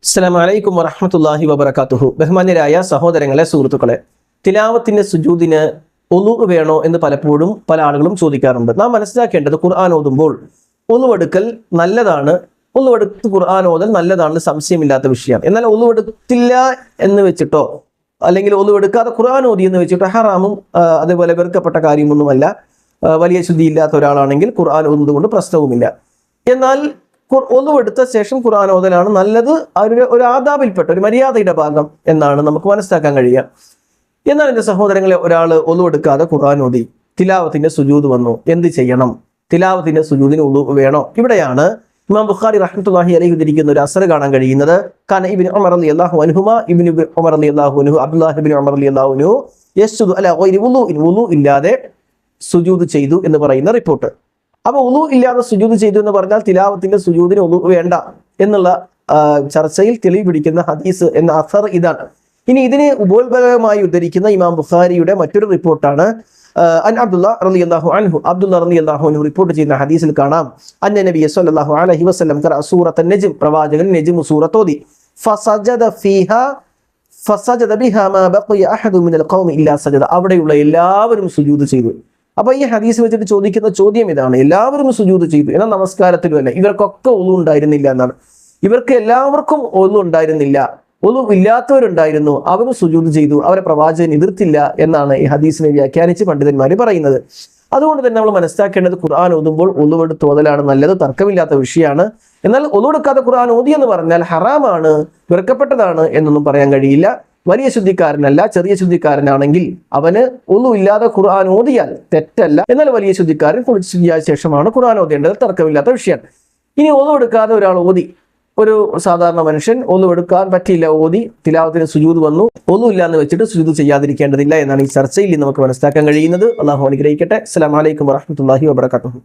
അസ്സലാമു അലൈക്കും വറഹ്മത്തുള്ളാഹി വബറകാതുഹു. ബഹുമാന്യരായ സഹോദരങ്ങളെ, സുഹൃത്തുക്കളെ, തിലാവത്തിന്റെ സുജൂദിന് ഒളു വേണോ എന്ന് പലപ്പോഴും പല ആളുകളും ചോദിക്കാറുണ്ട്. നാം മനസ്സിലാക്കേണ്ടത്, ഖുർആൻ ഓതുമ്പോൾ ഒളുവെടുക്കൽ നല്ലതാണ്, ഒളുവെടുത്ത് ഖുർആൻ ഓതൽ നല്ലതാണ്, സംശയമില്ലാത്ത വിഷയമാണ്. എന്നാൽ ഒളുവെടുത്തില്ല എന്ന് വെച്ചിട്ടോ അല്ലെങ്കിൽ ഒളുവെടുക്കാതെ ഖുർആൻ ഓതി എന്ന് വെച്ചിട്ടോ ഹറാമും അതേപോലെ വെറുക്കപ്പെട്ട കാര്യമൊന്നുമല്ല. വലിയ ശുദ്ധിയില്ലാത്ത ഒരാളാണെങ്കിൽ ഖുർആൻ ഓതുന്നത് കൊണ്ട് പ്രശ്നവുമില്ല. എന്നാൽ ഒളുവെടുത്ത ശേഷം ഖുർആൻ ഓതലാണ് നല്ലത്. ഒരു ആദാബിൽപ്പെട്ട ഒരു മര്യാദയുടെ ഭാഗം എന്നാണ് നമുക്ക് മനസ്സിലാക്കാൻ കഴിയുക. എന്നാൽ എൻ്റെ സഹോദരങ്ങളെ, ഒരാൾ ഒളുവെടുക്കാതെ ഖുർആൻ ഓതി തിലാവത്തിന്റെ സുജൂദ് വന്നു, എന്ത് ചെയ്യണം? തിലാവത്തിന്റെ സുജൂദിന് ഒളു വേണോ? ഇവിടെയാണ് ഇമാം ബുഖാരി റഹ്മത്തുള്ളാഹി അലൈഹി ഉദ്ധരിക്കുന്ന ഒരു അസർ കാണാൻ കഴിയുന്നത്. കാന ഇബ്നു ഉമർ റളിയല്ലാഹു അൻഹുമാ ഇബ്നു ഉമർ റളിയല്ലാഹു അൻഹു അബ്ദുല്ലാഹി ഇബ്നു ഉമർ റളിയല്ലാഹു അൻഹു യസ്ജുദു അലാ ഗൈരി വുളൂഇൻ, വുളു ഇല്ലാതെ സുജൂദ് ചെയ്തു എന്ന് പറയുന്ന റിപ്പോർട്ട്. അപ്പൊ ഉളു ഇല്ലാതെ സുജൂദ് ചെയ്തു എന്ന് പറഞ്ഞാൽ തിലാവത്തിന്റെ സുജൂദിന് ഉളു വേണ്ട എന്നുള്ള ചർച്ചയിൽ തെളിവ് പിടിക്കുന്ന ഹദീസ് എന്ന അസർ ഇതാണ്. ഇനി ഇതിനെ ഉപോത്ബലകമായി ഉദ്ധരിക്കുന്ന ഇമാം ബുഖാരിയുടെ മറ്റൊരു റിപ്പോർട്ടാണ് അബ്ദുല്ലാ റളിയല്ലാഹു അൻഹു റിപ്പോർട്ട് ചെയ്യുന്ന ഹദീസിൽ കാണാം, അന്ന നബി സ്വല്ലല്ലാഹു അലൈഹി വസല്ലം ഖറഅ സൂറത്തുൻ നജ്ം, പ്രവാചകൻ നജ്ം സൂറത്ത് ഓതി, ഫസജദ ബിഹാ മാ ബഖിയ അഹദു മിനൽ ഖൗമി ഇല്ലാ സജദ, അവിടെയുള്ള എല്ലാവരും സുജൂദ് ചെയ്തു. അപ്പൊ ഈ ഹദീസ് വെച്ചിട്ട് ചോദിക്കുന്ന ചോദ്യം ഇതാണ്: എല്ലാവരും സുജൂദ് ചെയ്തു, എന്നാൽ നമസ്കാരത്തിലും അല്ല, ഇവർക്കൊക്കെ ഒളു ഉണ്ടായിരുന്നില്ല എന്നാണ്. ഇവർക്ക് എല്ലാവർക്കും ഒളു ഉണ്ടായിരുന്നില്ല, ഒളു ഇല്ലാത്തവരുണ്ടായിരുന്നു, അവരും സുജൂദ് ചെയ്തു, അവരെ പ്രവാചകൻ എതിർത്തില്ല എന്നാണ് ഈ ഹദീസിനെ വ്യാഖ്യാനിച്ച് പണ്ഡിതന്മാർ പറയുന്നത്. അതുകൊണ്ട് തന്നെ നമ്മൾ മനസ്സിലാക്കേണ്ടത്, ഖുർആൻ ഓതുമ്പോൾ ഒളുവെടുത്ത് ഓതലാണ് നല്ലത്, തർക്കമില്ലാത്ത വിഷയമാണ്. എന്നാൽ ഒളുവെടുക്കാതെ ഖുർആൻ ഓതി എന്ന് പറഞ്ഞാൽ ഹറാമാണ്, വെറുക്കപ്പെട്ടതാണ് എന്നൊന്നും പറയാൻ കഴിയില്ല. വലിയ ശുദ്ധിക്കാരനല്ല, ചെറിയ ശുദ്ധിക്കാരനാണെങ്കിൽ അവന് ഒളു ഇല്ലാതെ ഖുർആൻ ഓതിയാൽ തെറ്റല്ല. എന്നാൽ വലിയ ശുദ്ധിക്കാരൻ കുളിച്ച് ശുദ്ധിയായ ശേഷമാണ് ഖുർആൻ ഓതേണ്ടത്, തർക്കമില്ലാത്ത വിഷയമാണ്. ഇനി ഒളുവെടുക്കാതെ ഒരാൾ ഓതി, ഒരു സാധാരണ മനുഷ്യൻ ഒളുവെടുക്കാൻ പറ്റിയില്ല, ഓതി തിലാവത്തിന് സുജൂദ് വന്നു, ഒളു ഇല്ല എന്ന് വെച്ചിട്ട് സുജൂദ് ചെയ്യാതിരിക്കേണ്ടതില്ല എന്നാണ് ഈ ചർച്ചയിൽ നമുക്ക് മനസ്സിലാക്കാൻ കഴിയുന്നത്. അള്ളാഹു അനുഗ്രഹിക്കട്ടെ. അസ്സലാമു അലൈക്കും വറഹ്മത്തുള്ളാഹി വബറകാതുഹു.